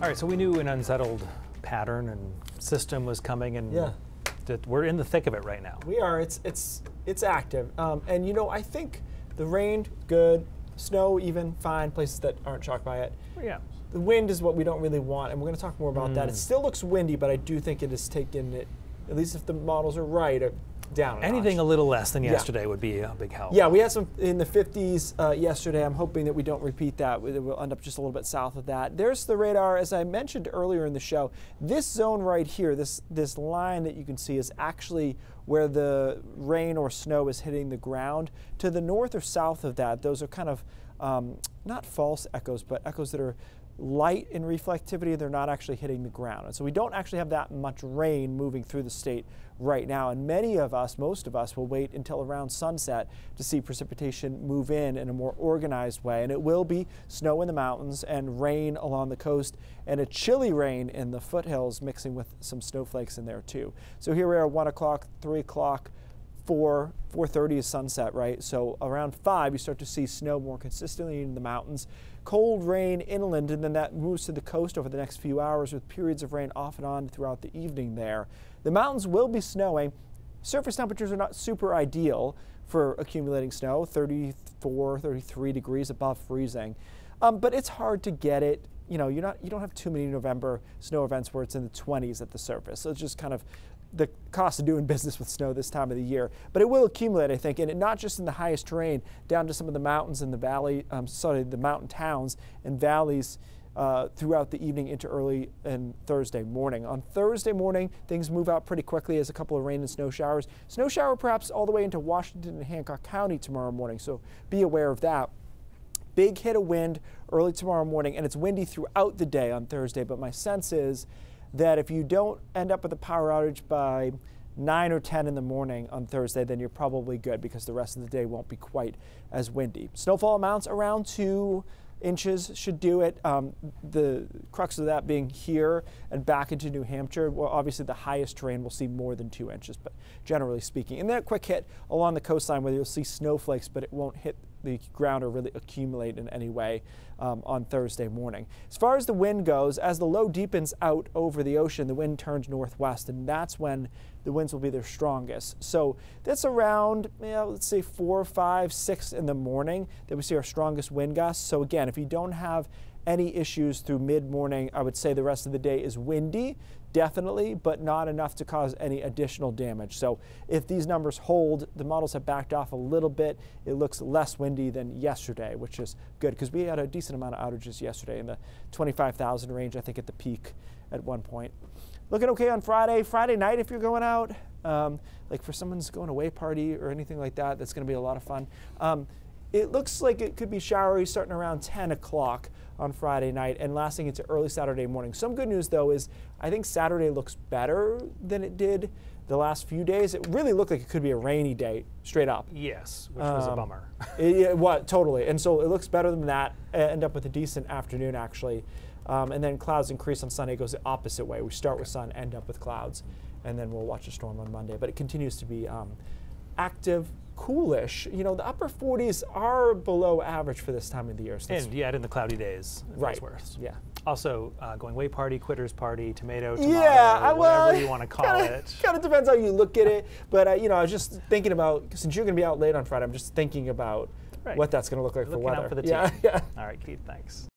All right, so we knew an unsettled pattern and system was coming, and Yeah. that we're in the thick of it right now. We are. It's active, and you know, I think the rain good, snow even fine, places that aren't shocked by it. Yeah. The wind is what we don't really want, and we're going to talk more about that. It still looks windy, but I do think it has taken it, at least if the models are right, down a Anything notch. a little less than Yeah. yesterday would be a big help. Yeah, we had some in the 50s yesterday. I'm hoping that we don't repeat that. We'll end up just a little bit south of that. There's the radar. As I mentioned earlier in the show, this zone right here, this line that you can see is actually where the rain or snow is hitting the ground. To the north or south of that, those are kind of not false echoes, but echoes that are light in reflectivity. They're not actually hitting the ground. And so we don't actually have that much rain moving through the state right now. And many of us, most of us, will wait until around sunset to see precipitation move in a more organized way. And it will be snow in the mountains and rain along the coast, and a chilly rain in the foothills mixing with some snowflakes in there too. So here we are, 1 o'clock, 3 o'clock, 4:30 is sunset, right? So around 5, you start to see snow more consistently in the mountains. Cold rain inland, and then that moves to the coast over the next few hours with periods of rain off and on throughout the evening there. The mountains will be snowing. Surface temperatures are not super ideal for accumulating snow, 34, 33 degrees above freezing. But it's hard to get it. You know, you don't have too many November snow events where it's in the 20s at the surface. So it's just kind of the cost of doing business with snow this time of the year. But it will accumulate, I think, and not just in the highest terrain, down to some of the mountains and the valley, the mountain towns and valleys throughout the evening into early and Thursday morning. On Thursday morning, things move out pretty quickly as a couple of rain and snow showers. Snow shower perhaps all the way into Washington and Hancock County tomorrow morning, so be aware of that. Big hit of wind early tomorrow morning, and it's windy throughout the day on Thursday, but my sense is that if you don't end up with a power outage by 9 or 10 in the morning on Thursday, then you're probably good because the rest of the day won't be quite as windy. Snowfall amounts around 2 inches should do it. The crux of that being here and back into New Hampshire. Well, obviously the highest terrain will see more than 2 inches, but generally speaking. And then a quick hit along the coastline where you'll see snowflakes, but it won't hit the ground or really accumulate in any way on Thursday morning. As far as the wind goes, as the low deepens out over the ocean, the wind turns northwest, and that's when the winds will be their strongest. So that's around, let's say 4, 5, 6 in the morning that we see our strongest wind gusts. So again, if you don't have any issues through mid-morning, I would say the rest of the day is windy, definitely, but not enough to cause any additional damage. So if these numbers hold, the models have backed off a little bit. It looks less windy than yesterday, which is good because we had a decent amount of outages yesterday in the 25,000 range, I think, at the peak at one point. Looking okay on Friday. Friday night, if you're going out, like for someone's going away party or anything like that, that's going to be a lot of fun. It looks like it could be showery starting around 10 o'clock on Friday night and lasting into early Saturday morning. Some good news, though, is I think Saturday looks better than it did the last few days. It really looked like it could be a rainy day, straight up. Yes, which was a bummer. Totally. And so it looks better than that. End up with a decent afternoon, actually. And then clouds increase on Sunday. It goes the opposite way. We start with sun, end up with clouds, and then we'll watch a storm on Monday. But it continues to be active, coolish. You know, the upper 40s are below average for this time of the year. So And yet in the cloudy days, right. worse. Yeah. Also, going away party, quitter's party, tomato, well, whatever you want to call it. Kind of depends how you look at it. But, you know, I was just thinking about, since you're going to be out late on Friday, I'm just thinking about what that's going to look like for weather. Looking out for the team. Yeah. All right, Keith, thanks.